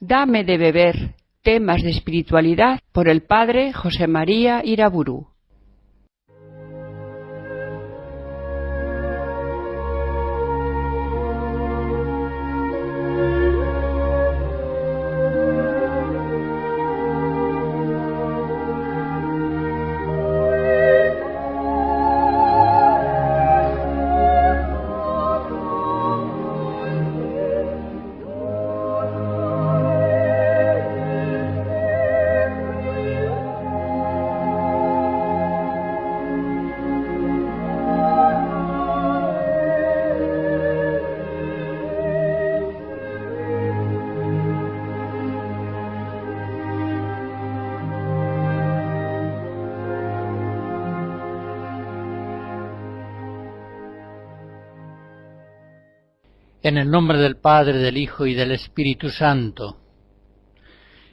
Dame de beber, temas de espiritualidad por el padre José María Iraburu. En el nombre del Padre, del Hijo y del Espíritu Santo.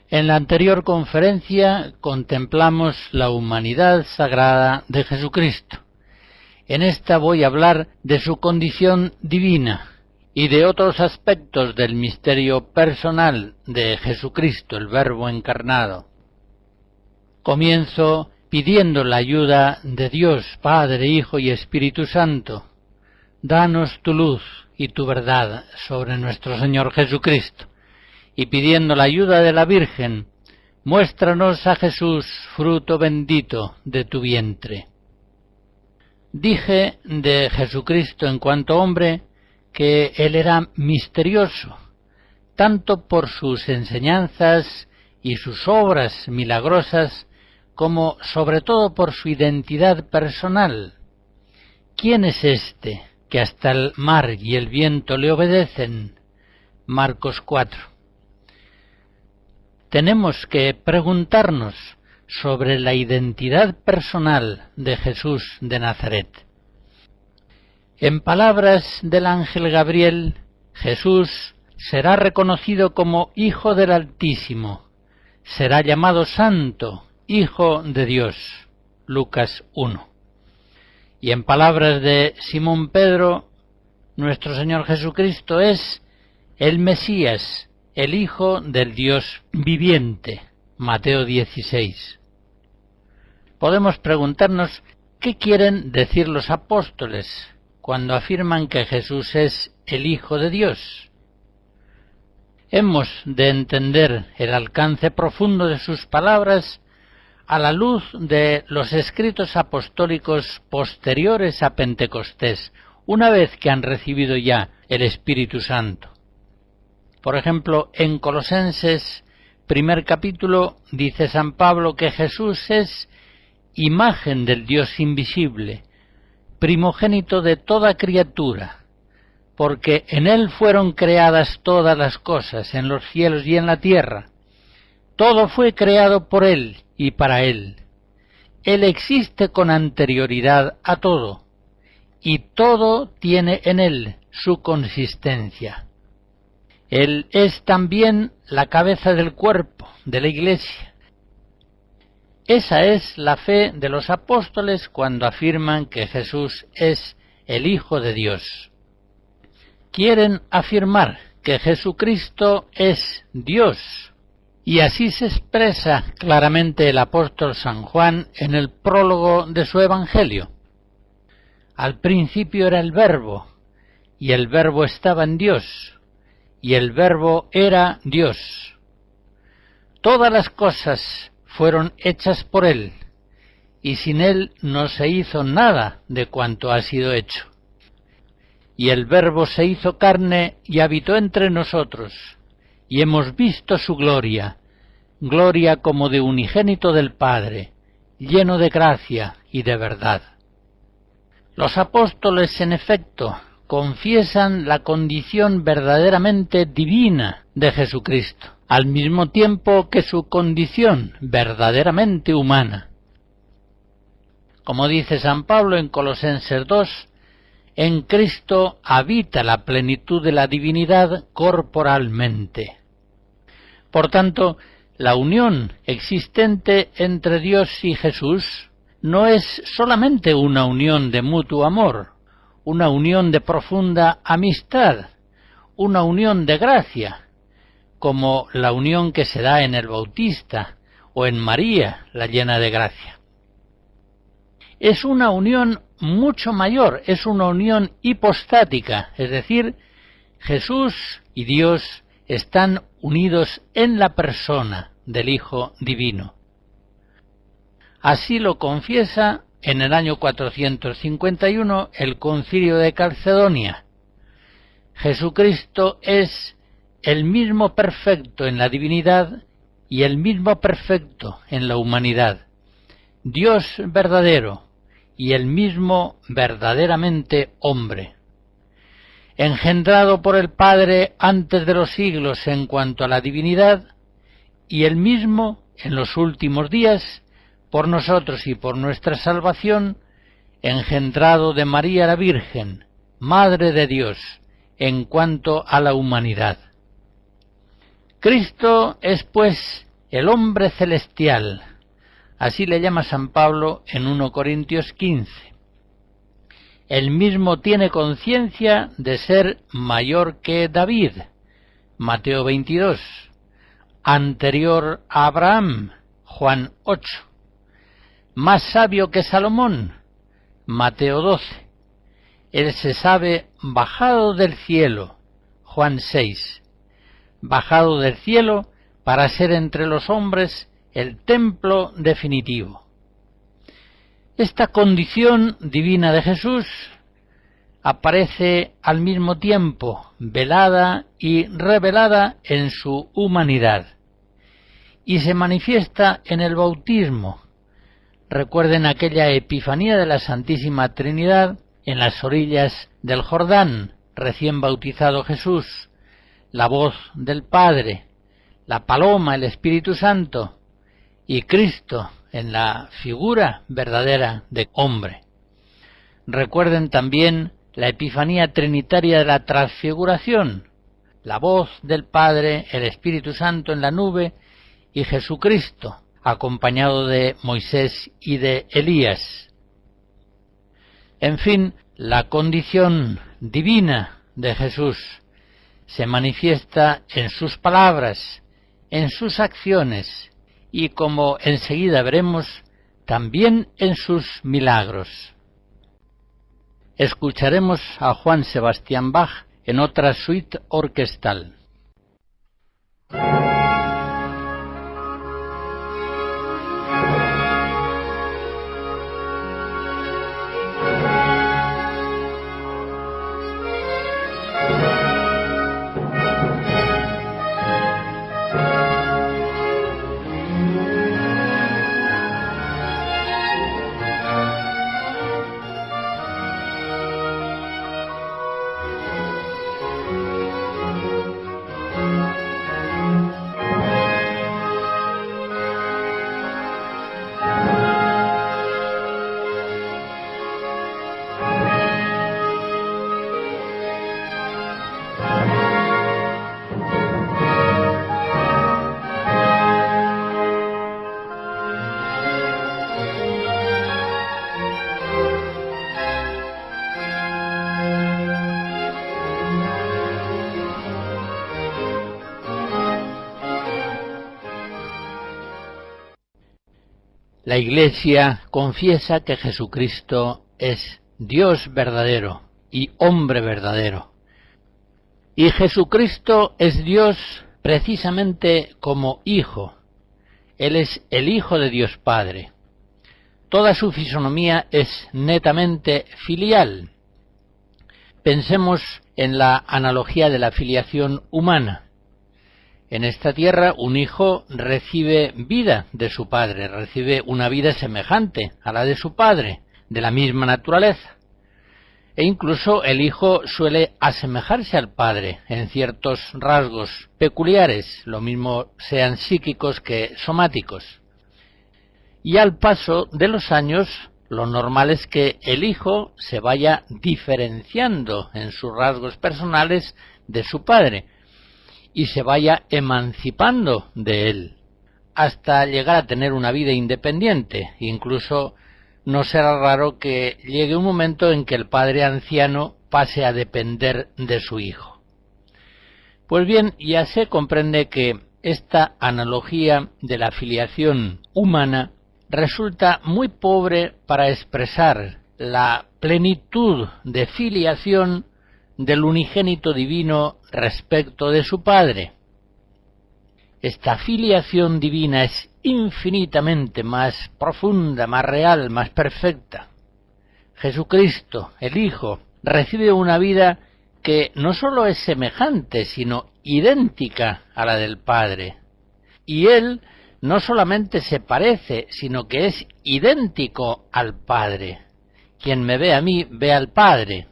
En la anterior conferencia contemplamos la humanidad sagrada de Jesucristo. En esta voy a hablar de su condición divina y de otros aspectos del misterio personal de Jesucristo, el Verbo encarnado. Comienzo pidiendo la ayuda de Dios, Padre, Hijo y Espíritu Santo. Danos tu luz y tu verdad sobre nuestro Señor Jesucristo, y pidiendo la ayuda de la Virgen, muéstranos a Jesús, fruto bendito de tu vientre. Dije de Jesucristo en cuanto hombre que Él era misterioso, tanto por sus enseñanzas y sus obras milagrosas, como sobre todo por su identidad personal. ¿Quién es este que hasta el mar y el viento le obedecen? Marcos 4. Tenemos que preguntarnos sobre la identidad personal de Jesús de Nazaret. En palabras del ángel Gabriel, Jesús será reconocido como Hijo del Altísimo, será llamado Santo, Hijo de Dios. Lucas 1. Y en palabras de Simón Pedro, nuestro Señor Jesucristo es el Mesías, el Hijo del Dios viviente. Mateo 16. Podemos preguntarnos qué quieren decir los apóstoles cuando afirman que Jesús es el Hijo de Dios. Hemos de entender el alcance profundo de sus palabras a la luz de los escritos apostólicos posteriores a Pentecostés, una vez que han recibido ya el Espíritu Santo. Por ejemplo, en Colosenses, primer capítulo, dice San Pablo que Jesús es imagen del Dios invisible, primogénito de toda criatura, porque en Él fueron creadas todas las cosas, en los cielos y en la tierra. Todo fue creado por Él y para Él. Él existe con anterioridad a todo, y todo tiene en Él su consistencia. Él es también la cabeza del cuerpo, de la Iglesia. Esa es la fe de los apóstoles cuando afirman que Jesús es el Hijo de Dios. Quieren afirmar que Jesucristo es Dios, Y así se expresa claramente el apóstol San Juan en el prólogo de su Evangelio. Al principio era el Verbo, y el Verbo estaba en Dios, y el Verbo era Dios. Todas las cosas fueron hechas por Él, y sin Él no se hizo nada de cuanto ha sido hecho. Y el Verbo se hizo carne y habitó entre nosotros, y hemos visto su gloria, gloria como de unigénito del Padre, lleno de gracia y de verdad. Los apóstoles, en efecto, confiesan la condición verdaderamente divina de Jesucristo, al mismo tiempo que su condición verdaderamente humana. Como dice San Pablo en Colosenses 2, en Cristo habita la plenitud de la divinidad corporalmente. Por tanto, la unión existente entre Dios y Jesús no es solamente una unión de mutuo amor, una unión de profunda amistad, una unión de gracia, como la unión que se da en el Bautista o en María, la llena de gracia. Es una unión mucho mayor, es una unión hipostática, es decir, Jesús y Dios están unidos en la persona del Hijo Divino. Así lo confiesa en el año 451 el Concilio de Calcedonia. Jesucristo es el mismo perfecto en la divinidad y el mismo perfecto en la humanidad, Dios verdadero y el mismo verdaderamente hombre. Engendrado por el Padre antes de los siglos en cuanto a la divinidad, y el mismo en los últimos días, por nosotros y por nuestra salvación, engendrado de María la Virgen, Madre de Dios, en cuanto a la humanidad. Cristo es, pues, el hombre celestial, así le llama San Pablo en 1 Corintios 15. Él mismo tiene conciencia de ser mayor que David, Mateo 22, anterior a Abraham, Juan 8, más sabio que Salomón, Mateo 12. Él se sabe bajado del cielo, Juan 6, bajado del cielo para ser entre los hombres el templo definitivo. Esta condición divina de Jesús aparece al mismo tiempo velada y revelada en su humanidad y se manifiesta en el bautismo. Recuerden aquella epifanía de la Santísima Trinidad en las orillas del Jordán, recién bautizado Jesús, la voz del Padre, la paloma, el Espíritu Santo, y Cristo en la figura verdadera de hombre. Recuerden también la epifanía trinitaria de la transfiguración, la voz del Padre, el Espíritu Santo en la nube y Jesucristo, acompañado de Moisés y de Elías. En fin, la condición divina de Jesús se manifiesta en sus palabras, en sus acciones y, como enseguida veremos, también en sus milagros. Escucharemos a Juan Sebastián Bach en otra suite orquestal. La Iglesia confiesa que Jesucristo es Dios verdadero y hombre verdadero. Y Jesucristo es Dios precisamente como Hijo. Él es el Hijo de Dios Padre. Toda su fisonomía es netamente filial. Pensemos en la analogía de la filiación humana. En esta tierra un hijo recibe vida de su padre, recibe una vida semejante a la de su padre, de la misma naturaleza. E incluso el hijo suele asemejarse al padre en ciertos rasgos peculiares, lo mismo sean psíquicos que somáticos. Y al paso de los años, lo normal es que el hijo se vaya diferenciando en sus rasgos personales de su padre y se vaya emancipando de él, hasta llegar a tener una vida independiente. Incluso no será raro que llegue un momento en que el padre anciano pase a depender de su hijo. Pues bien, ya se comprende que esta analogía de la filiación humana resulta muy pobre para expresar la plenitud de filiación del unigénito divino respecto de su Padre. Esta filiación divina es infinitamente más profunda, más real, más perfecta. Jesucristo, el Hijo, recibe una vida que no sólo es semejante, sino idéntica a la del Padre. Y Él no solamente se parece, sino que es idéntico al Padre. Quien me ve a mí, ve al Padre.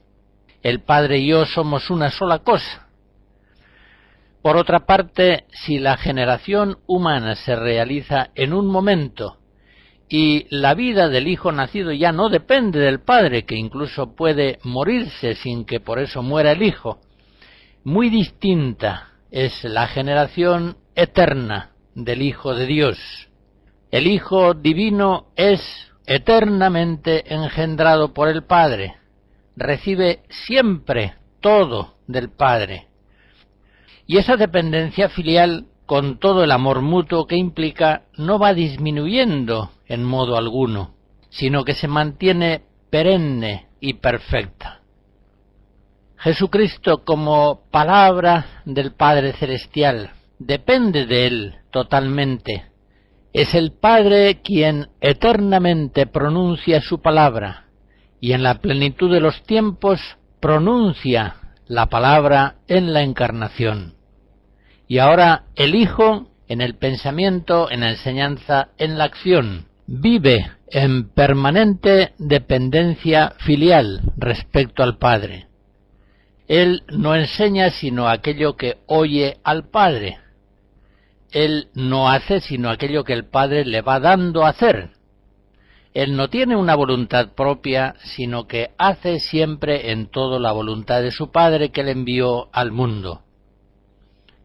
El Padre y yo somos una sola cosa. Por otra parte, si la generación humana se realiza en un momento y la vida del hijo nacido ya no depende del padre, que incluso puede morirse sin que por eso muera el hijo, muy distinta es la generación eterna del Hijo de Dios. El Hijo divino es eternamente engendrado por el Padre, recibe siempre todo del Padre. Y esa dependencia filial, con todo el amor mutuo que implica, no va disminuyendo en modo alguno, sino que se mantiene perenne y perfecta. Jesucristo, como palabra del Padre Celestial, depende de Él totalmente. Es el Padre quien eternamente pronuncia su palabra, y en la plenitud de los tiempos pronuncia la palabra en la encarnación. Y ahora el Hijo, en el pensamiento, en la enseñanza, en la acción, vive en permanente dependencia filial respecto al Padre. Él no enseña sino aquello que oye al Padre. Él no hace sino aquello que el Padre le va dando a hacer. Él no tiene una voluntad propia, sino que hace siempre en todo la voluntad de su Padre que le envió al mundo.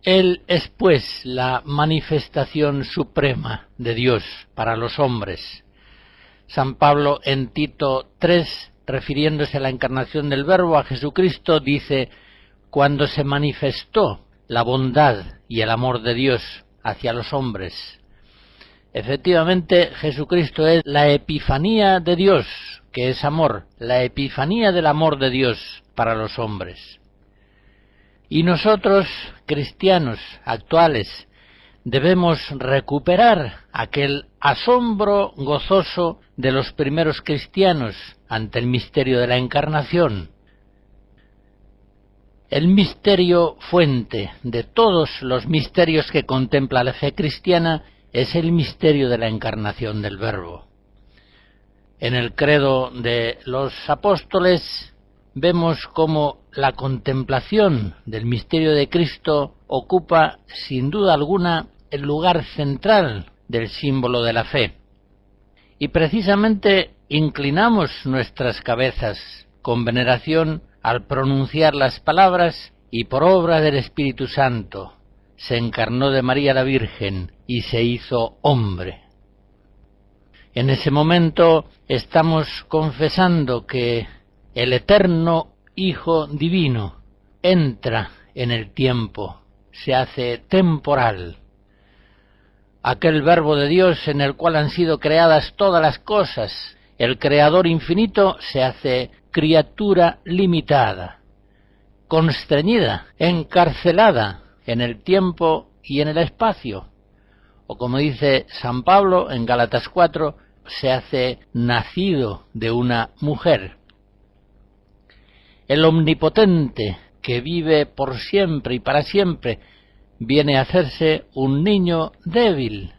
Él es, pues, la manifestación suprema de Dios para los hombres. San Pablo en Tito 3, refiriéndose a la encarnación del Verbo, a Jesucristo, dice: cuando se manifestó la bondad y el amor de Dios hacia los hombres. Efectivamente, Jesucristo es la epifanía de Dios, que es amor, la epifanía del amor de Dios para los hombres. Y nosotros, cristianos actuales, debemos recuperar aquel asombro gozoso de los primeros cristianos ante el misterio de la encarnación. El misterio fuente de todos los misterios que contempla la fe cristiana es el misterio de la encarnación del Verbo. En el credo de los apóstoles vemos cómo la contemplación del misterio de Cristo ocupa sin duda alguna el lugar central del símbolo de la fe. Y precisamente inclinamos nuestras cabezas con veneración al pronunciar las palabras: y por obra del Espíritu Santo se encarnó de María la Virgen y se hizo hombre. En ese momento estamos confesando que el eterno Hijo Divino entra en el tiempo, se hace temporal. aquel Verbo de Dios en el cual han sido creadas todas las cosas. El Creador infinito se hace criatura limitada, constreñida, encarcelada en el tiempo y en el espacio. O como dice San Pablo en Gálatas 4, se hace nacido de una mujer. El Omnipotente, que vive por siempre y para siempre, viene a hacerse un niño débil,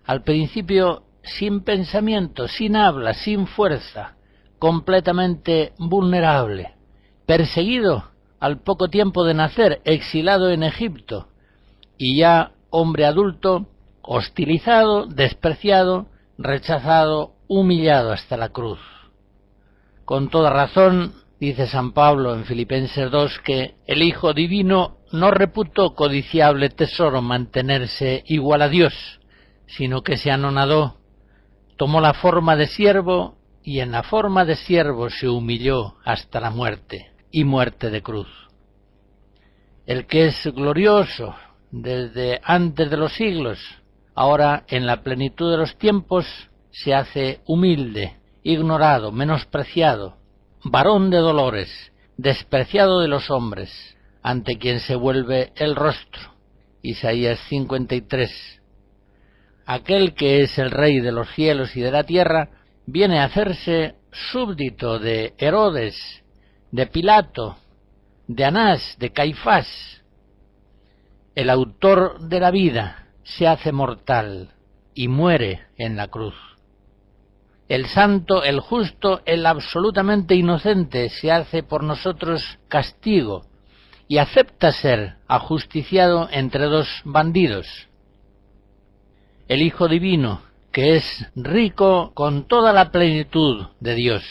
al principio sin pensamiento, sin habla, sin fuerza, completamente vulnerable, perseguido al poco tiempo de nacer, exilado en Egipto, y ya hombre adulto, hostilizado, despreciado, rechazado, humillado hasta la cruz. Con toda razón, dice San Pablo en Filipenses 2, que el Hijo Divino no reputó codiciable tesoro mantenerse igual a Dios, sino que se anonadó, tomó la forma de siervo y en la forma de siervo se humilló hasta la muerte, y muerte de cruz. El que es glorioso desde antes de los siglos, ahora en la plenitud de los tiempos se hace humilde, ignorado, menospreciado, varón de dolores, despreciado de los hombres, ante quien se vuelve el rostro. Isaías 53. Aquel que es el Rey de los cielos y de la tierra viene a hacerse súbdito de Herodes, de Pilato, de Anás, de Caifás. El autor de la vida se hace mortal y muere en la cruz. El santo, el justo, el absolutamente inocente se hace por nosotros castigo y acepta ser ajusticiado entre dos bandidos. El Hijo Divino, que es rico con toda la plenitud de Dios,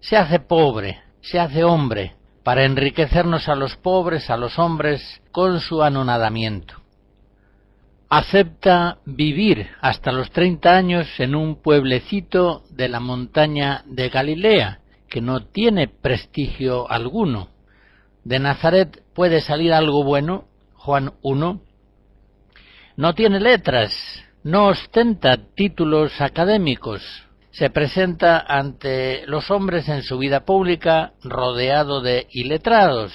se hace pobre, se hace hombre, para enriquecernos a los pobres, a los hombres, con su anonadamiento. Acepta vivir hasta los 30 años en un pueblecito de la montaña de Galilea, que no tiene prestigio alguno. De Nazaret puede salir algo bueno, Juan 1. No tiene letras, no ostenta títulos académicos. Se presenta ante los hombres en su vida pública rodeado de iletrados.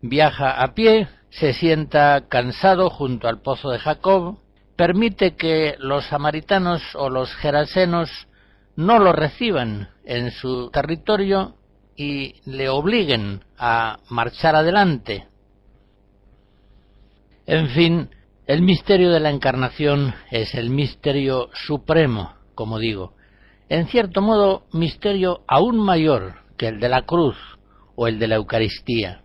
Viaja a pie, se sienta cansado junto al pozo de Jacob, permite que los samaritanos o los gerasenos no lo reciban en su territorio y le obliguen a marchar adelante. En fin, el misterio de la Encarnación es el misterio supremo, como digo. En cierto modo, misterio aún mayor que el de la cruz o el de la Eucaristía.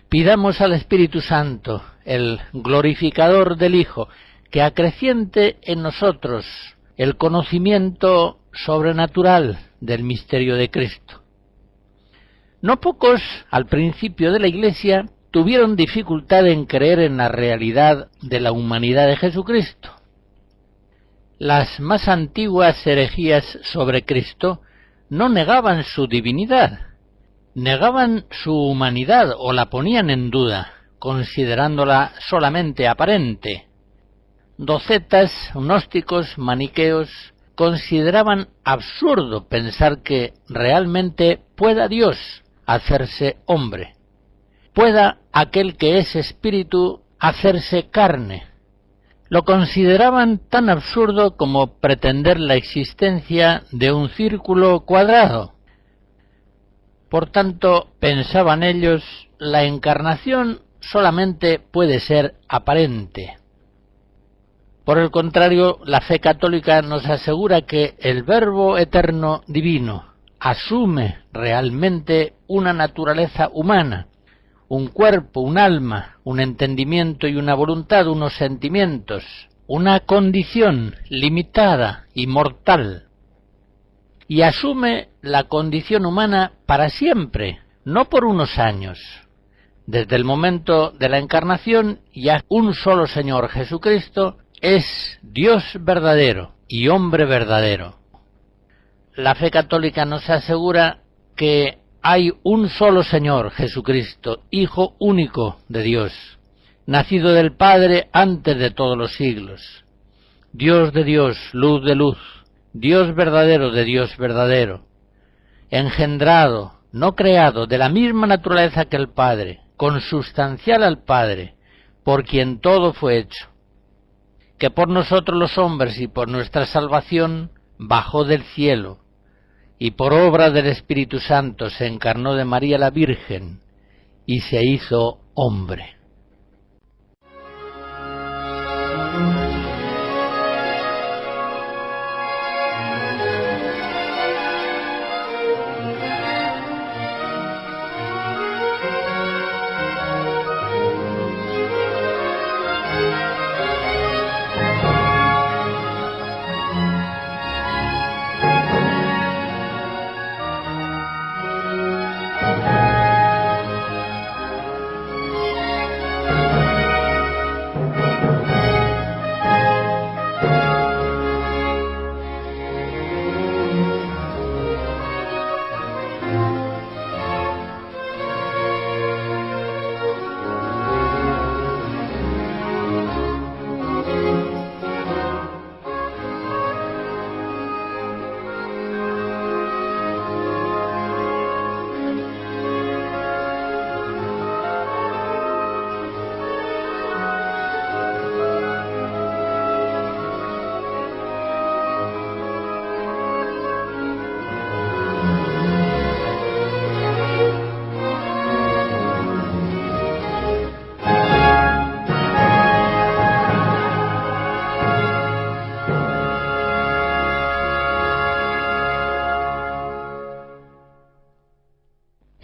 Pidamos al Espíritu Santo, el glorificador del Hijo, que acreciente en nosotros el conocimiento sobrenatural del misterio de Cristo. No pocos, al principio de la Iglesia, tuvieron dificultad en creer en la realidad de la humanidad de Jesucristo. Las más antiguas herejías sobre Cristo no negaban su divinidad, negaban su humanidad o la ponían en duda, considerándola solamente aparente. Docetas, gnósticos, maniqueos consideraban absurdo pensar que realmente pueda Dios hacerse hombre, pueda aquel que es espíritu hacerse carne. Lo consideraban tan absurdo como pretender la existencia de un círculo cuadrado. Por tanto, pensaban ellos, la encarnación solamente puede ser aparente. Por el contrario, la fe católica nos asegura que el Verbo eterno divino asume realmente una naturaleza humana, un cuerpo, un alma, un entendimiento y una voluntad, unos sentimientos, una condición limitada y mortal. Y asume la condición humana para siempre, no por unos años. Desde el momento de la encarnación, ya un solo Señor Jesucristo es Dios verdadero y hombre verdadero. La fe católica nos asegura que hay un solo Señor Jesucristo, Hijo único de Dios, nacido del Padre antes de todos los siglos, Dios de Dios, luz de luz, Dios verdadero de Dios verdadero, engendrado, no creado, de la misma naturaleza que el Padre, consustancial al Padre, por quien todo fue hecho, que por nosotros los hombres y por nuestra salvación bajó del cielo, y por obra del Espíritu Santo se encarnó de María la Virgen, y se hizo hombre.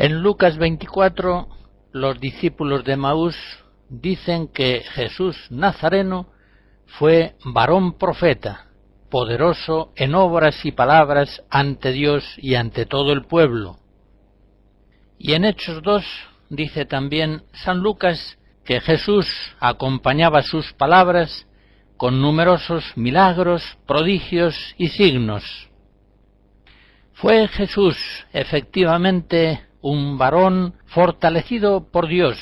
En Lucas 24, los discípulos de Emaús dicen que Jesús Nazareno fue varón profeta, poderoso en obras y palabras ante Dios y ante todo el pueblo. Y en Hechos 2 dice también San Lucas que Jesús acompañaba sus palabras con numerosos milagros, prodigios y signos. Fue Jesús efectivamente un varón fortalecido por Dios,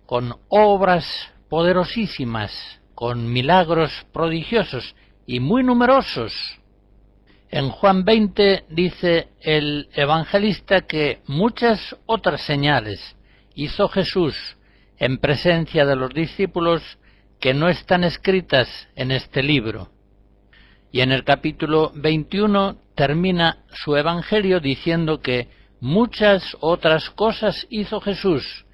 con obras poderosísimas, con milagros prodigiosos y muy numerosos. En Juan 20 dice el evangelista que muchas otras señales hizo Jesús en presencia de los discípulos que no están escritas en este libro. Y en el capítulo 21 termina su evangelio diciendo que muchas otras cosas hizo Jesús,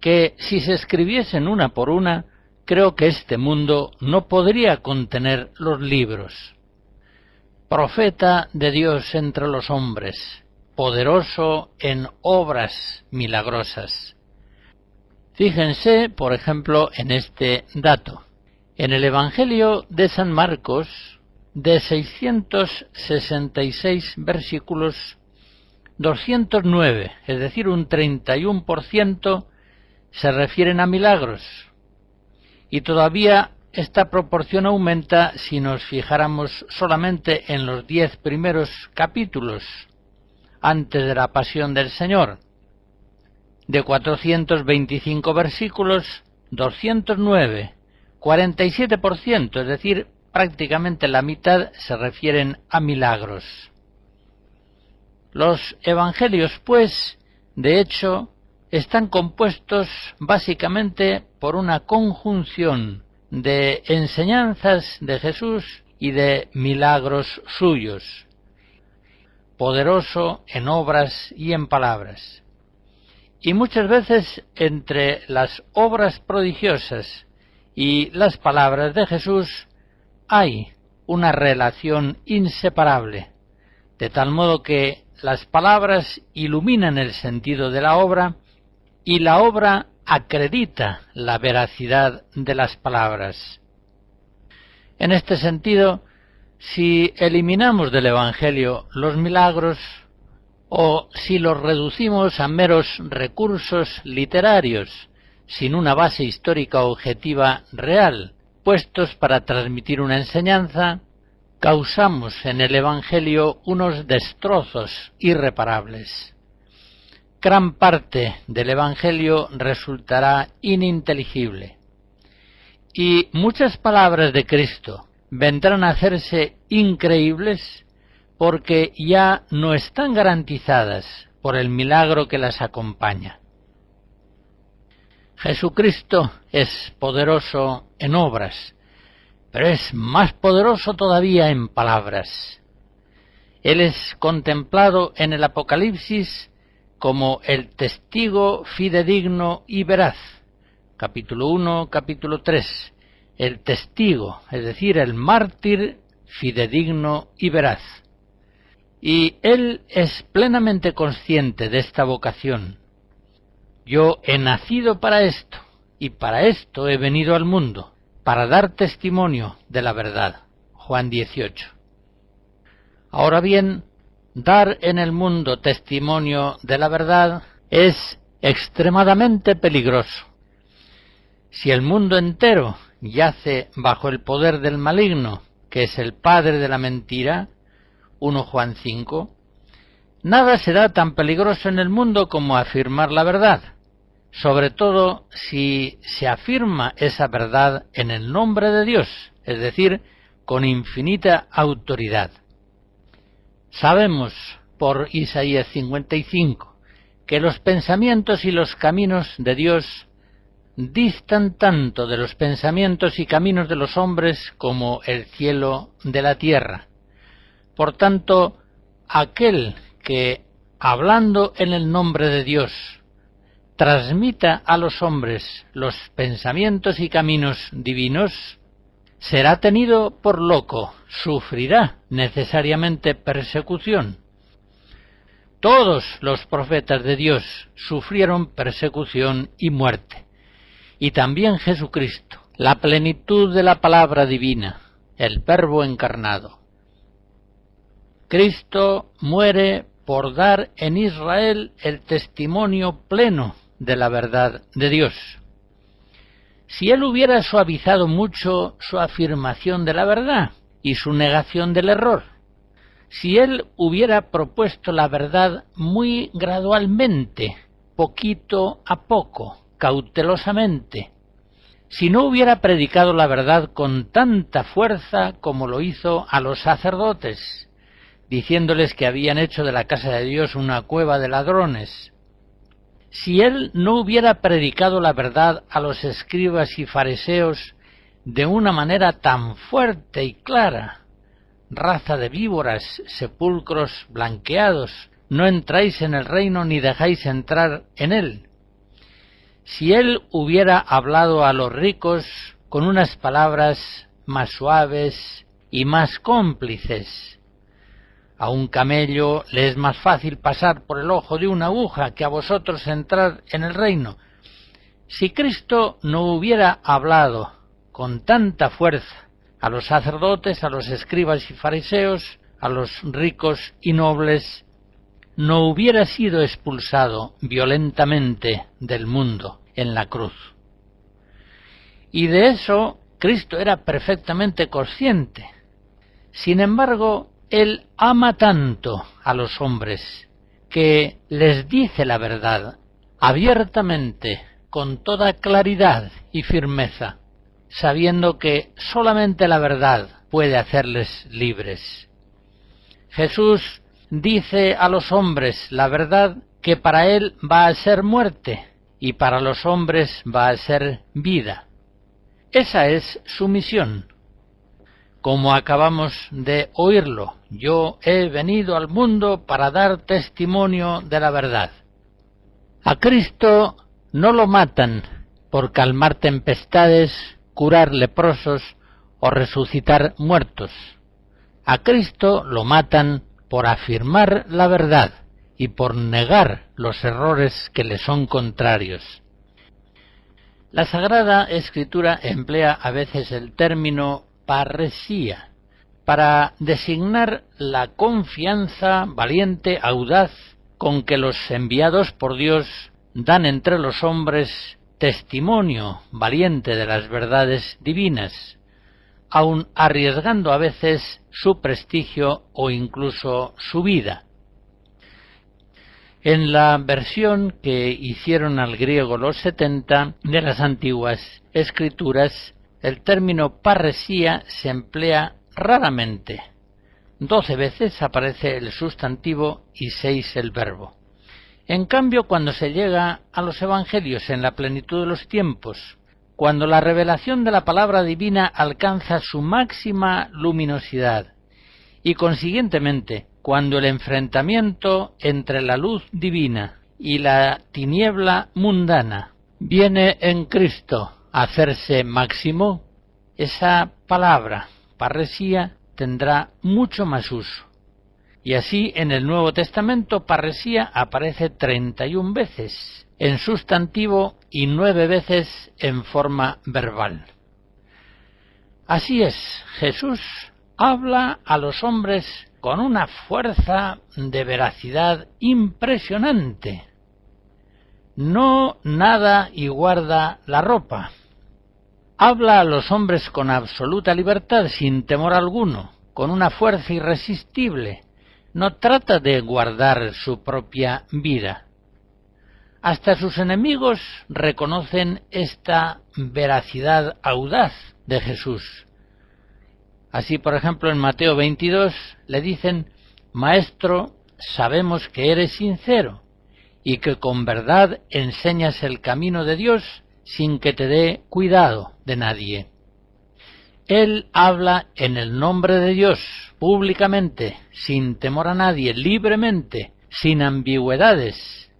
que si se escribiesen una por una, creo que este mundo no podría contener los libros. Profeta de Dios entre los hombres, poderoso en obras milagrosas. Fíjense, por ejemplo, en este dato. En el Evangelio de San Marcos, de 666 versículos, 209, es decir, un 31%, se refieren a milagros. Y todavía esta proporción aumenta si nos fijáramos solamente en los 10 primeros capítulos, antes de la pasión del Señor. De 425 versículos, 209, 47%, es decir, prácticamente la mitad se refieren a milagros. Los evangelios, pues, de hecho, están compuestos básicamente por una conjunción de enseñanzas de Jesús y de milagros suyos, poderoso en obras y en palabras. Y muchas veces entre las obras prodigiosas y las palabras de Jesús hay una relación inseparable, de tal modo que las palabras iluminan el sentido de la obra y la obra acredita la veracidad de las palabras. En este sentido, si eliminamos del Evangelio los milagros o si los reducimos a meros recursos literarios sin una base histórica objetiva real, puestos para transmitir una enseñanza, causamos en el Evangelio unos destrozos irreparables. Gran parte del Evangelio resultará ininteligible. Y muchas palabras de Cristo vendrán a hacerse increíbles porque ya no están garantizadas por el milagro que las acompaña. Jesucristo es poderoso en obras, pero es más poderoso todavía en palabras. Él es contemplado en el Apocalipsis como el testigo fidedigno y veraz. Capítulo 1, capítulo 3. El testigo, es decir, el mártir fidedigno y veraz. Y él es plenamente consciente de esta vocación. Yo he nacido para esto, y para esto he venido al mundo, para dar testimonio de la verdad. Juan 18. Ahora bien, dar en el mundo testimonio de la verdad es extremadamente peligroso. Si el mundo entero yace bajo el poder del maligno, que es el padre de la mentira, 1 Juan 5, nada será tan peligroso en el mundo como afirmar la verdad, sobre todo si se afirma esa verdad en el nombre de Dios, es decir, con infinita autoridad. Sabemos por Isaías 55 que los pensamientos y los caminos de Dios distan tanto de los pensamientos y caminos de los hombres como el cielo de la tierra. Por tanto, aquel que, hablando en el nombre de Dios, transmita a los hombres los pensamientos y caminos divinos, será tenido por loco, sufrirá necesariamente persecución. Todos los profetas de Dios sufrieron persecución y muerte. Y también Jesucristo, la plenitud de la palabra divina, el Verbo encarnado. Cristo muere por dar en Israel el testimonio pleno de la verdad de Dios. Si él hubiera suavizado mucho su afirmación de la verdad y su negación del error, si él hubiera propuesto la verdad muy gradualmente, poquito a poco, cautelosamente, si no hubiera predicado la verdad con tanta fuerza como lo hizo a los sacerdotes, diciéndoles que habían hecho de la casa de Dios una cueva de ladrones, si él no hubiera predicado la verdad a los escribas y fariseos de una manera tan fuerte y clara, raza de víboras, sepulcros blanqueados, no entráis en el reino ni dejáis entrar en él. Si él hubiera hablado a los ricos con unas palabras más suaves y más cómplices, a un camello le es más fácil pasar por el ojo de una aguja que a vosotros entrar en el reino. Si Cristo no hubiera hablado con tanta fuerza a los sacerdotes, a los escribas y fariseos, a los ricos y nobles, no hubiera sido expulsado violentamente del mundo en la cruz. Y de eso Cristo era perfectamente consciente. Sin embargo, él ama tanto a los hombres que les dice la verdad abiertamente, con toda claridad y firmeza, sabiendo que solamente la verdad puede hacerles libres. Jesús dice a los hombres la verdad que para él va a ser muerte y para los hombres va a ser vida. Esa es su misión. Como acabamos de oírlo, yo he venido al mundo para dar testimonio de la verdad. A Cristo no lo matan por calmar tempestades, curar leprosos o resucitar muertos. A Cristo lo matan por afirmar la verdad y por negar los errores que le son contrarios. La Sagrada Escritura emplea a veces el término parresía para designar la confianza valiente, audaz, con que los enviados por Dios dan entre los hombres testimonio valiente de las verdades divinas, aun arriesgando a veces su prestigio o incluso su vida. En la versión que hicieron al griego los 70 de las antiguas escrituras, el término parresía se emplea raramente. 12 veces aparece el sustantivo y 6 el verbo. En cambio, cuando se llega a los evangelios en la plenitud de los tiempos, cuando la revelación de la palabra divina alcanza su máxima luminosidad, y consiguientemente, cuando el enfrentamiento entre la luz divina y la tiniebla mundana viene en Cristo a hacerse máximo, esa palabra, parresía, tendrá mucho más uso. Y así en el Nuevo Testamento parresía aparece 31 veces en sustantivo y 9 veces en forma verbal. Así es, Jesús habla a los hombres con una fuerza de veracidad impresionante. No nada y guarda la ropa. Habla a los hombres con absoluta libertad, sin temor alguno, con una fuerza irresistible. No trata de guardar su propia vida. Hasta sus enemigos reconocen esta veracidad audaz de Jesús. Así, por ejemplo, en Mateo 22 le dicen: «Maestro, sabemos que eres sincero y que con verdad enseñas el camino de Dios sin que te dé cuidado de nadie». Él habla en el nombre de Dios, públicamente, sin temor a nadie, libremente, sin ambigüedades.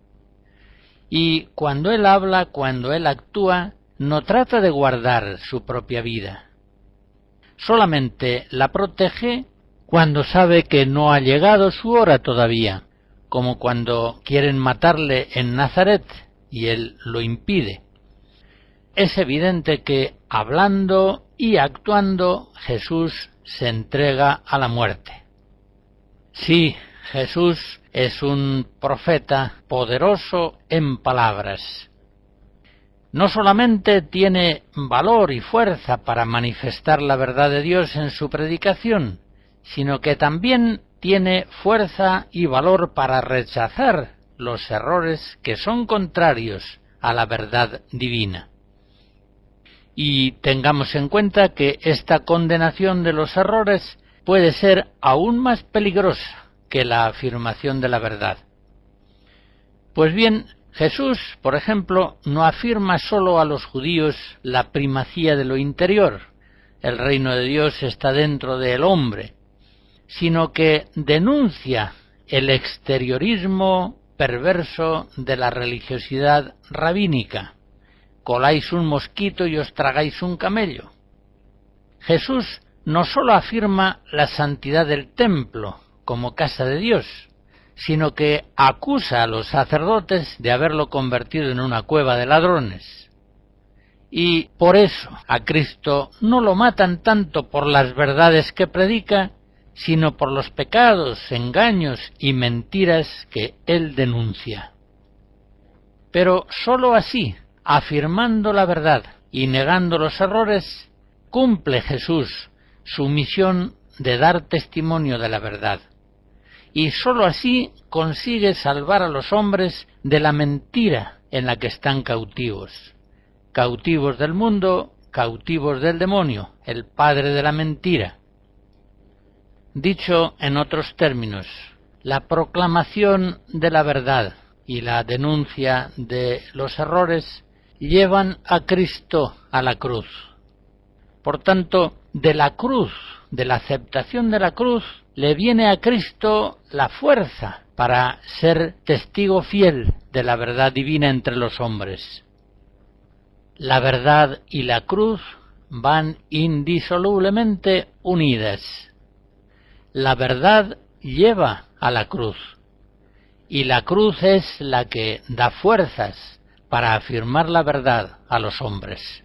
Y cuando Él habla, cuando Él actúa, no trata de guardar su propia vida. Solamente la protege cuando sabe que no ha llegado su hora todavía, como cuando quieren matarle en Nazaret y Él lo impide. Es evidente que, hablando y actuando, Jesús se entrega a la muerte. Sí, Jesús es un profeta poderoso en palabras. No solamente tiene valor y fuerza para manifestar la verdad de Dios en su predicación, sino que también tiene fuerza y valor para rechazar los errores que son contrarios a la verdad divina. Y tengamos en cuenta que esta condenación de los errores puede ser aún más peligrosa que la afirmación de la verdad. Pues bien, Jesús, por ejemplo, no afirma solo a los judíos la primacía de lo interior, el reino de Dios está dentro del hombre, sino que denuncia el exteriorismo perverso de la religiosidad rabínica. Coláis un mosquito y os tragáis un camello. Jesús no sólo afirma la santidad del templo como casa de Dios, sino que acusa a los sacerdotes de haberlo convertido en una cueva de ladrones. Y por eso a Cristo no lo matan tanto por las verdades que predica, sino por los pecados, engaños y mentiras que Él denuncia. Pero sólo así, afirmando la verdad y negando los errores, cumple Jesús su misión de dar testimonio de la verdad. Y sólo así consigue salvar a los hombres de la mentira en la que están cautivos. Cautivos del mundo, cautivos del demonio, el padre de la mentira. Dicho en otros términos, la proclamación de la verdad y la denuncia de los errores llevan a Cristo a la cruz. Por tanto, de la cruz, de la aceptación de la cruz, le viene a Cristo la fuerza para ser testigo fiel de la verdad divina entre los hombres. La verdad y la cruz van indisolublemente unidas. La verdad lleva a la cruz, y la cruz es la que da fuerzas para afirmar la verdad a los hombres.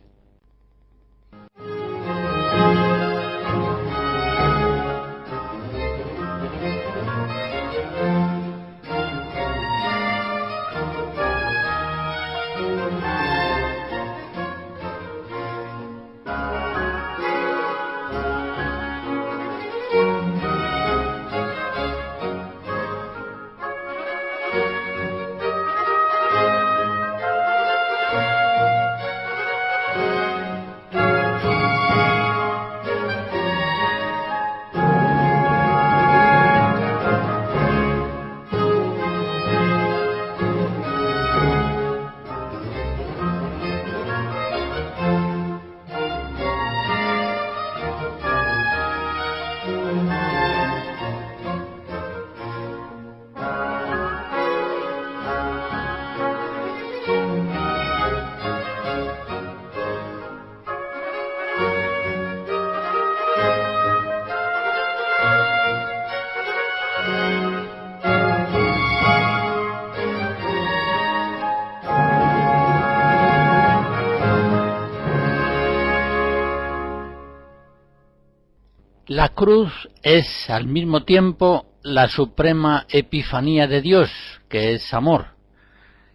La cruz es al mismo tiempo la suprema epifanía de Dios, que es amor,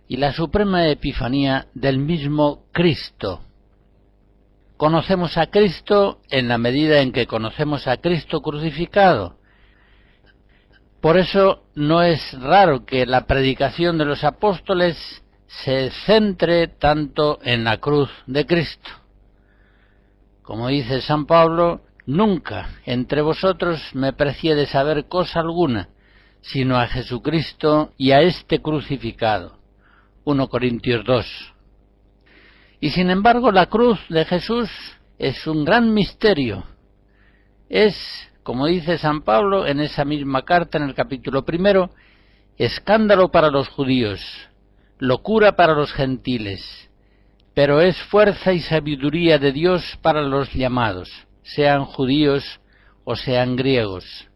y la suprema epifanía del mismo Cristo. Conocemos a Cristo en la medida en que conocemos a Cristo crucificado. Por eso no es raro que la predicación de los apóstoles se centre tanto en la cruz de Cristo. Como dice San Pablo, nunca entre vosotros me precié de saber cosa alguna, sino a Jesucristo y a este crucificado. 1 Corintios 2. Y sin embargo la cruz de Jesús es un gran misterio. Es, como dice San Pablo en esa misma carta en el capítulo 1, escándalo para los judíos, locura para los gentiles, pero es fuerza y sabiduría de Dios para los llamados, sean judíos o sean griegos.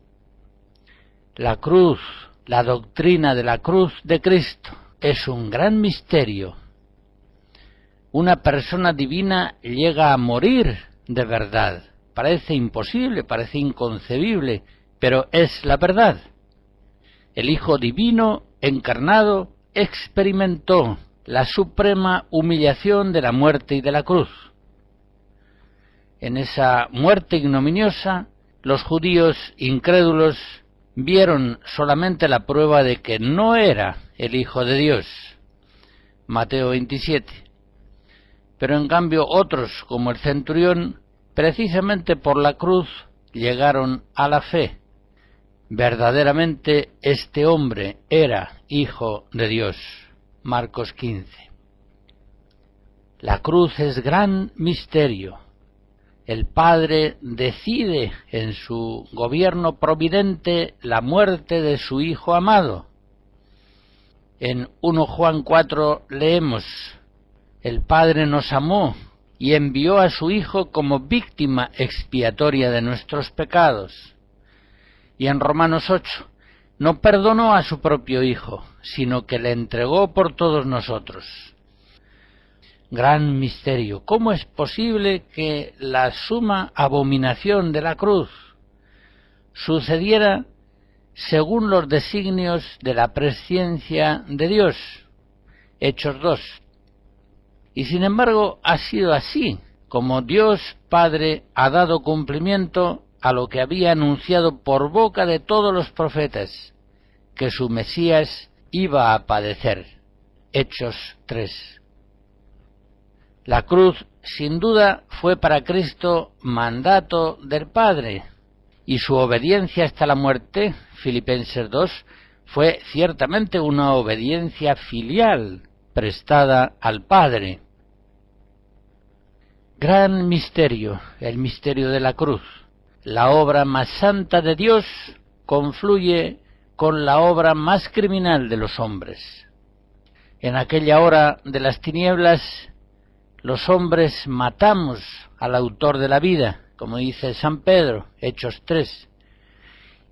La cruz, la doctrina de la cruz de Cristo, es un gran misterio. Una persona divina llega a morir de verdad. Parece imposible, parece inconcebible, pero es la verdad. El Hijo Divino, encarnado, experimentó la suprema humillación de la muerte y de la cruz. En esa muerte ignominiosa, los judíos incrédulos vieron solamente la prueba de que no era el Hijo de Dios. Mateo 27. Pero en cambio otros, como el centurión, precisamente por la cruz llegaron a la fe. Verdaderamente este hombre era Hijo de Dios. Marcos 15. La cruz es gran misterio. El Padre decide en su gobierno providente la muerte de su Hijo amado. En 1 Juan 4 leemos: el Padre nos amó y envió a su Hijo como víctima expiatoria de nuestros pecados. Y en Romanos 8, no perdonó a su propio Hijo, sino que le entregó por todos nosotros. Gran misterio. ¿Cómo es posible que la suma abominación de la cruz sucediera según los designios de la presciencia de Dios? Hechos 2. Y sin embargo ha sido así, como Dios Padre ha dado cumplimiento a lo que había anunciado por boca de todos los profetas, que su Mesías iba a padecer. Hechos 3. La cruz, sin duda, fue para Cristo mandato del Padre, y su obediencia hasta la muerte, Filipenses 2, fue ciertamente una obediencia filial, prestada al Padre. Gran misterio, el misterio de la cruz. La obra más santa de Dios confluye con la obra más criminal de los hombres. En aquella hora de las tinieblas, los hombres matamos al autor de la vida, como dice San Pedro, Hechos 3,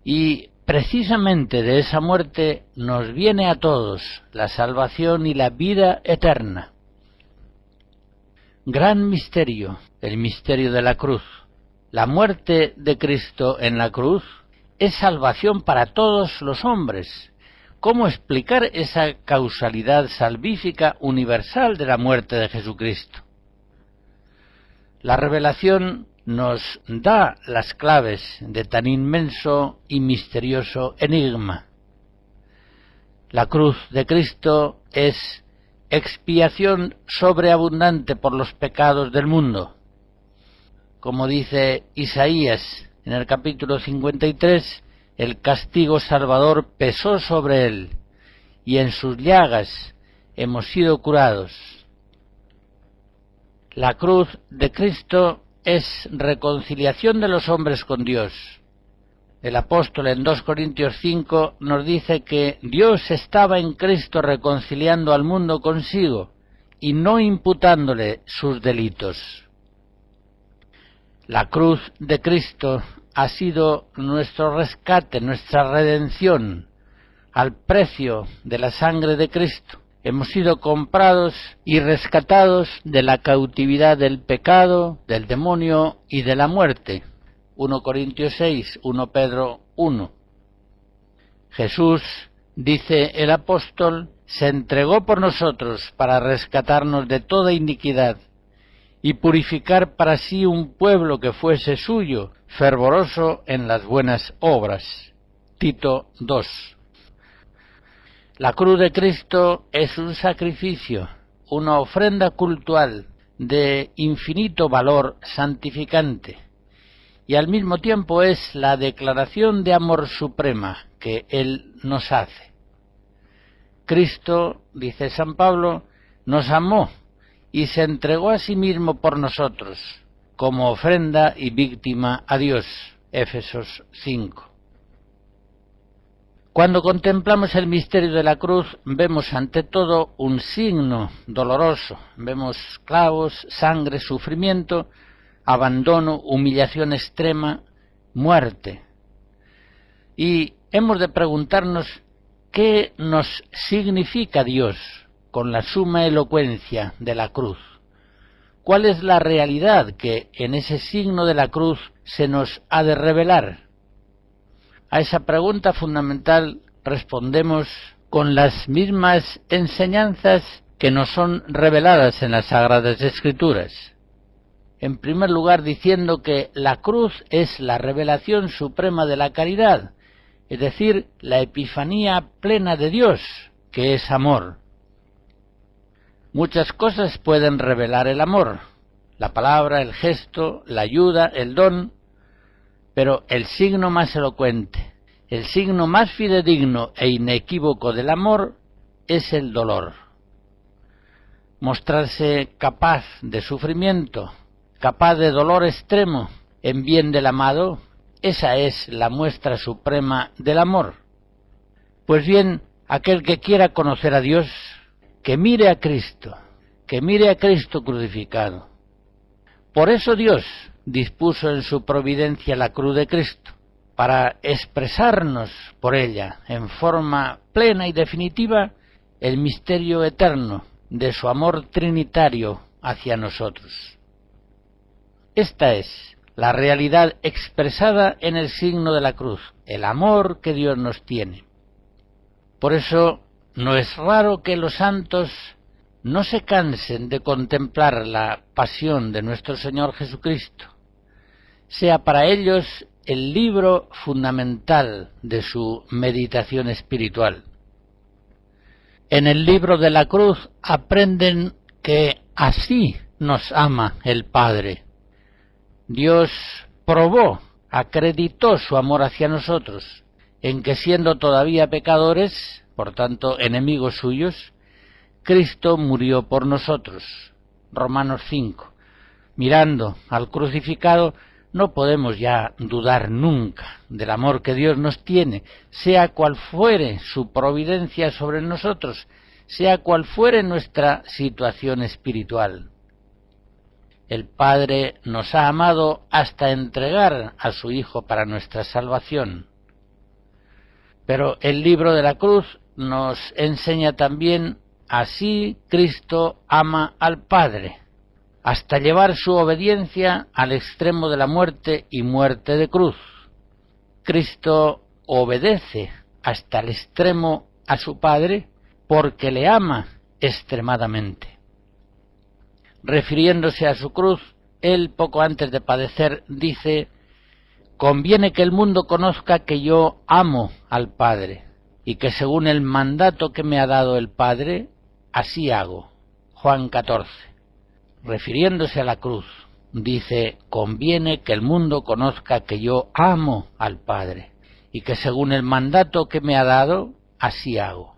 y precisamente de esa muerte nos viene a todos la salvación y la vida eterna. Gran misterio, el misterio de la cruz. La muerte de Cristo en la cruz es salvación para todos los hombres. ¿Cómo explicar esa causalidad salvífica universal de la muerte de Jesucristo? La revelación nos da las claves de tan inmenso y misterioso enigma. La cruz de Cristo es expiación sobreabundante por los pecados del mundo. Como dice Isaías en el capítulo 53, el castigo salvador pesó sobre él, y en sus llagas hemos sido curados. La cruz de Cristo es reconciliación de los hombres con Dios. El apóstol en 2 Corintios 5 nos dice que Dios estaba en Cristo reconciliando al mundo consigo y no imputándole sus delitos. La cruz de Cristo ha sido nuestro rescate, nuestra redención, al precio de la sangre de Cristo. Hemos sido comprados y rescatados de la cautividad del pecado, del demonio y de la muerte. 1 Corintios 6, 1 Pedro 1. Jesús, dice el apóstol, se entregó por nosotros para rescatarnos de toda iniquidad y purificar para sí un pueblo que fuese suyo, fervoroso en las buenas obras. Tito 2. La cruz de Cristo es un sacrificio, una ofrenda cultual de infinito valor santificante, y al mismo tiempo es la declaración de amor suprema que Él nos hace. Cristo, dice San Pablo, nos amó y se entregó a sí mismo por nosotros, como ofrenda y víctima a Dios. Éfesos 5. Cuando contemplamos el misterio de la cruz, vemos ante todo un signo doloroso. Vemos clavos, sangre, sufrimiento, abandono, humillación extrema, muerte. Y hemos de preguntarnos qué nos significa Dios con la suma elocuencia de la cruz. ¿Cuál es la realidad que en ese signo de la cruz se nos ha de revelar? A esa pregunta fundamental respondemos con las mismas enseñanzas que nos son reveladas en las Sagradas Escrituras. En primer lugar, diciendo que la cruz es la revelación suprema de la caridad, es decir, la epifanía plena de Dios, que es amor. Muchas cosas pueden revelar el amor, la palabra, el gesto, la ayuda, el don, pero el signo más elocuente, el signo más fidedigno e inequívoco del amor es el dolor. Mostrarse capaz de sufrimiento, capaz de dolor extremo en bien del amado, esa es la muestra suprema del amor. Pues bien, aquel que quiera conocer a Dios, que mire a Cristo crucificado. Por eso Dios dispuso en su providencia la cruz de Cristo, para expresarnos por ella en forma plena y definitiva el misterio eterno de su amor trinitario hacia nosotros. Esta es la realidad expresada en el signo de la cruz, el amor que Dios nos tiene. Por eso no es raro que los santos no se cansen de contemplar la pasión de nuestro Señor Jesucristo, sea para ellos el libro fundamental de su meditación espiritual. En el libro de la cruz aprenden que así nos ama el Padre. Dios probó, acreditó su amor hacia nosotros, en que siendo todavía pecadores, por tanto enemigos suyos, Cristo murió por nosotros. Romanos 5. Mirando al crucificado, no podemos ya dudar nunca del amor que Dios nos tiene, sea cual fuere su providencia sobre nosotros, sea cual fuere nuestra situación espiritual. El Padre nos ha amado hasta entregar a su Hijo para nuestra salvación. Pero el libro de la cruz nos enseña también: así Cristo ama al Padre, hasta llevar su obediencia al extremo de la muerte y muerte de cruz. Cristo obedece hasta el extremo a su Padre porque le ama extremadamente. Refiriéndose a su cruz, él poco antes de padecer dice: conviene que el mundo conozca que yo amo al Padre y que según el mandato que me ha dado el Padre, así hago. Juan 14. Refiriéndose a la cruz, dice: conviene que el mundo conozca que yo amo al Padre y que según el mandato que me ha dado, así hago.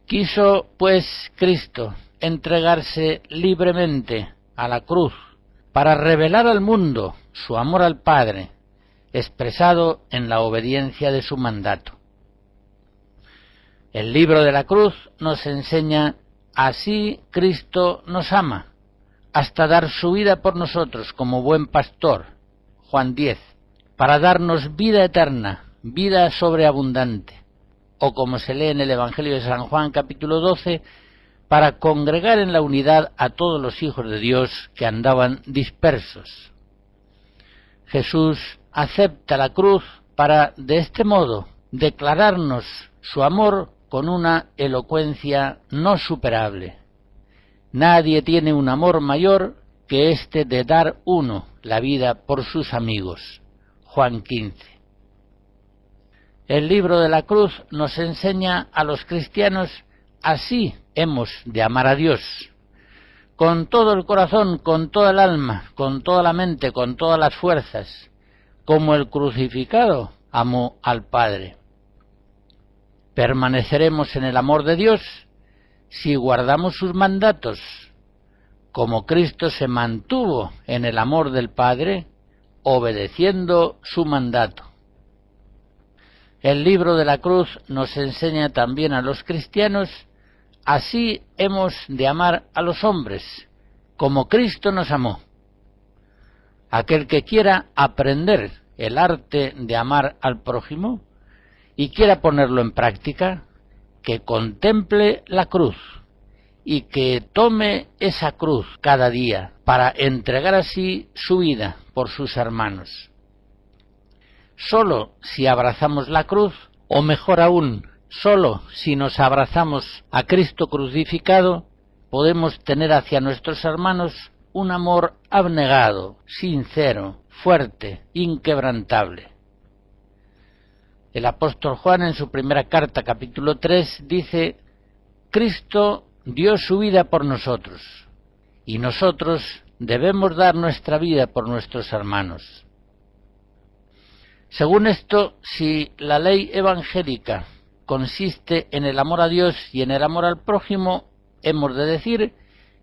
Quiso, pues, Cristo entregarse libremente a la cruz para revelar al mundo su amor al Padre, expresado en la obediencia de su mandato. El libro de la cruz nos enseña: así Cristo nos ama, hasta dar su vida por nosotros como buen pastor, Juan 10, para darnos vida eterna, vida sobreabundante, o como se lee en el Evangelio de San Juan capítulo 12, para congregar en la unidad a todos los hijos de Dios que andaban dispersos. Jesús acepta la cruz para, de este modo, declararnos su amor con una elocuencia no superable. Nadie tiene un amor mayor que este de dar uno la vida por sus amigos. Juan 15. El libro de la cruz nos enseña a los cristianos así hemos de amar a Dios, con todo el corazón, con toda el alma, con toda la mente, con todas las fuerzas, como el crucificado amó al Padre. Permaneceremos en el amor de Dios si guardamos sus mandatos, como Cristo se mantuvo en el amor del Padre, obedeciendo su mandato. El libro de la cruz nos enseña también a los cristianos, así hemos de amar a los hombres, como Cristo nos amó. Aquel que quiera aprender el arte de amar al prójimo y quiera ponerlo en práctica, que contemple la cruz y que tome esa cruz cada día para entregar así su vida por sus hermanos. Solo si abrazamos la cruz, o mejor aún, solo si nos abrazamos a Cristo crucificado, podemos tener hacia nuestros hermanos un amor abnegado, sincero, fuerte, inquebrantable. El apóstol Juan en su primera carta, capítulo 3, dice: Cristo dio su vida por nosotros, y nosotros debemos dar nuestra vida por nuestros hermanos. Según esto, si la ley evangélica consiste en el amor a Dios y en el amor al prójimo, hemos de decir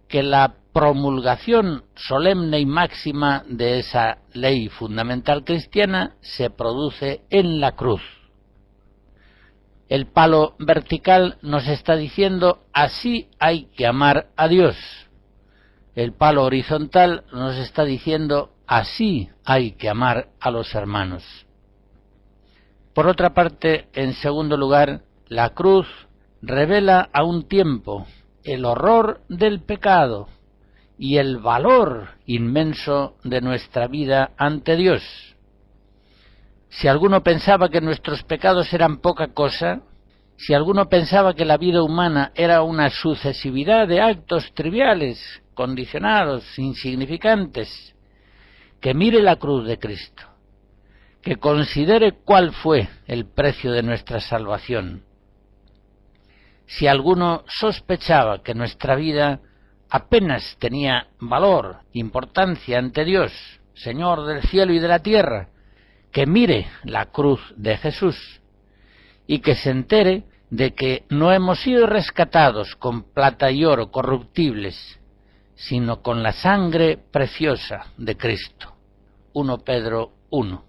que la promulgación solemne y máxima de esa ley fundamental cristiana se produce en la cruz. El palo vertical nos está diciendo así hay que amar a Dios. El palo horizontal nos está diciendo así hay que amar a los hermanos. Por otra parte, en segundo lugar, la cruz revela a un tiempo el horror del pecado y el valor inmenso de nuestra vida ante Dios. Si alguno pensaba que nuestros pecados eran poca cosa, si alguno pensaba que la vida humana era una sucesividad de actos triviales, condicionados, insignificantes, que mire la cruz de Cristo, que considere cuál fue el precio de nuestra salvación. Si alguno sospechaba que nuestra vida apenas tenía valor, importancia ante Dios, Señor del cielo y de la tierra, que mire la cruz de Jesús y que se entere de que no hemos sido rescatados con plata y oro corruptibles, sino con la sangre preciosa de Cristo. 1 Pedro 1.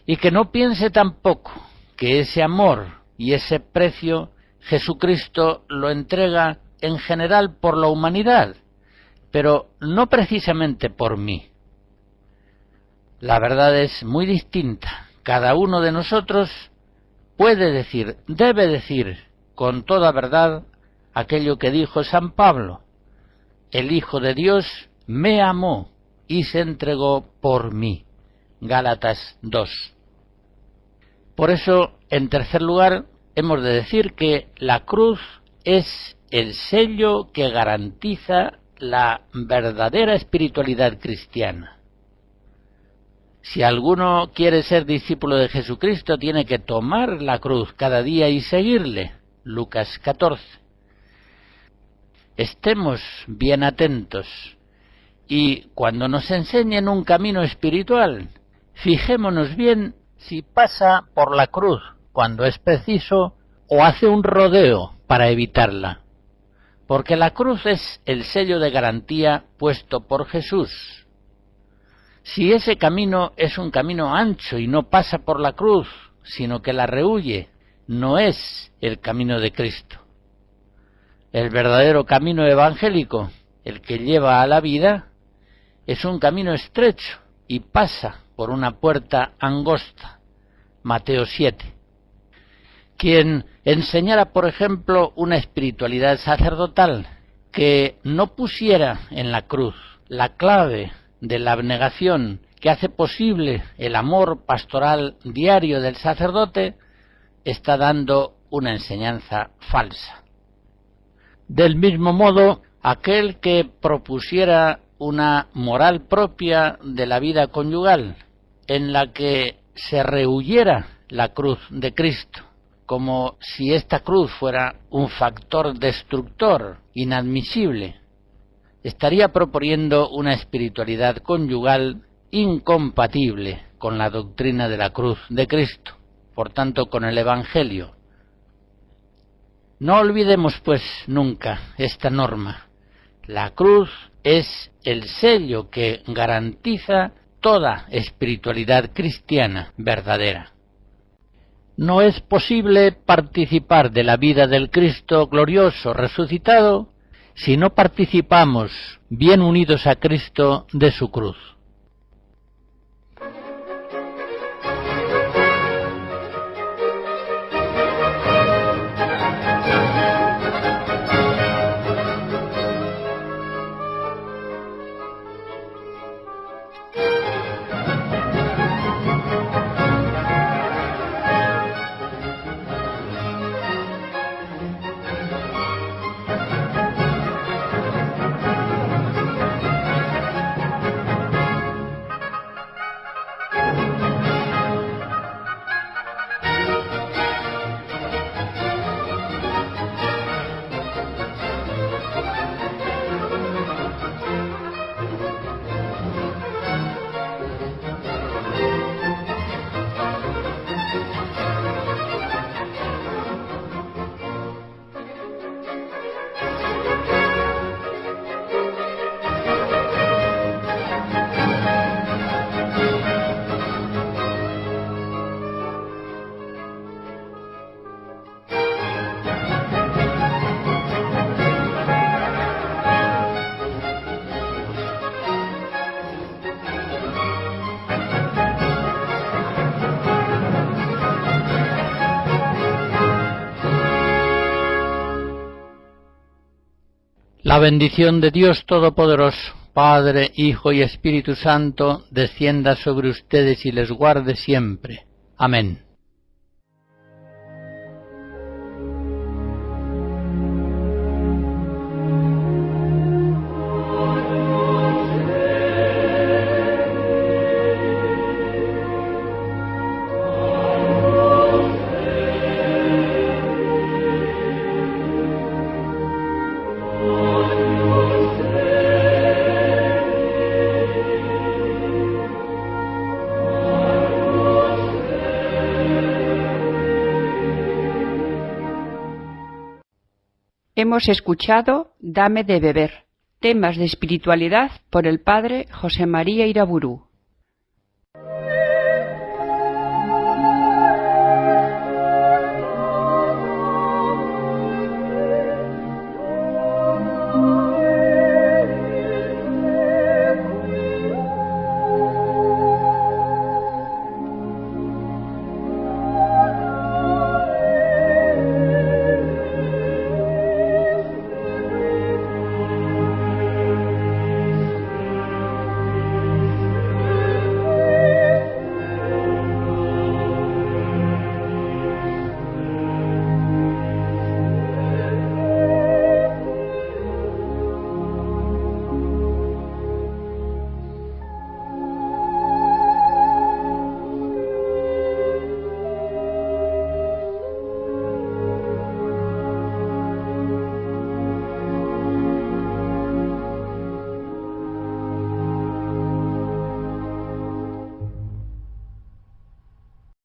Y que no piense tampoco que ese amor y ese precio Jesucristo lo entrega en general por la humanidad, pero no precisamente por mí. La verdad es muy distinta. Cada uno de nosotros puede decir, debe decir con toda verdad aquello que dijo San Pablo: el Hijo de Dios me amó y se entregó por mí. Gálatas 2. Por eso, en tercer lugar, hemos de decir que la cruz es el sello que garantiza la verdadera espiritualidad cristiana. Si alguno quiere ser discípulo de Jesucristo, tiene que tomar la cruz cada día y seguirle. Lucas 14. Estemos bien atentos y cuando nos enseñen un camino espiritual, fijémonos bien si pasa por la cruz cuando es preciso o hace un rodeo para evitarla, porque la cruz es el sello de garantía puesto por Jesús. Si ese camino es un camino ancho y no pasa por la cruz, sino que la rehúye, no es el camino de Cristo. El verdadero camino evangélico, el que lleva a la vida, es un camino estrecho y pasa por una puerta angosta. Mateo 7. Quien enseñara, por ejemplo, una espiritualidad sacerdotal que no pusiera en la cruz la clave de la abnegación que hace posible el amor pastoral diario del sacerdote, está dando una enseñanza falsa. Del mismo modo, aquel que propusiera una moral propia de la vida conyugal, en la que se rehuyera la cruz de Cristo, como si esta cruz fuera un factor destructor inadmisible, estaría proponiendo una espiritualidad conyugal incompatible con la doctrina de la cruz de Cristo, por tanto con el Evangelio. No olvidemos pues nunca esta norma. La cruz es el sello que garantiza toda espiritualidad cristiana verdadera. No es posible participar de la vida del Cristo glorioso resucitado si no participamos, bien unidos a Cristo, de su cruz. La bendición de Dios Todopoderoso, Padre, Hijo y Espíritu Santo, descienda sobre ustedes y les guarde siempre. Amén. Hemos escuchado Dame de beber, temas de espiritualidad por el padre José María Iraburu.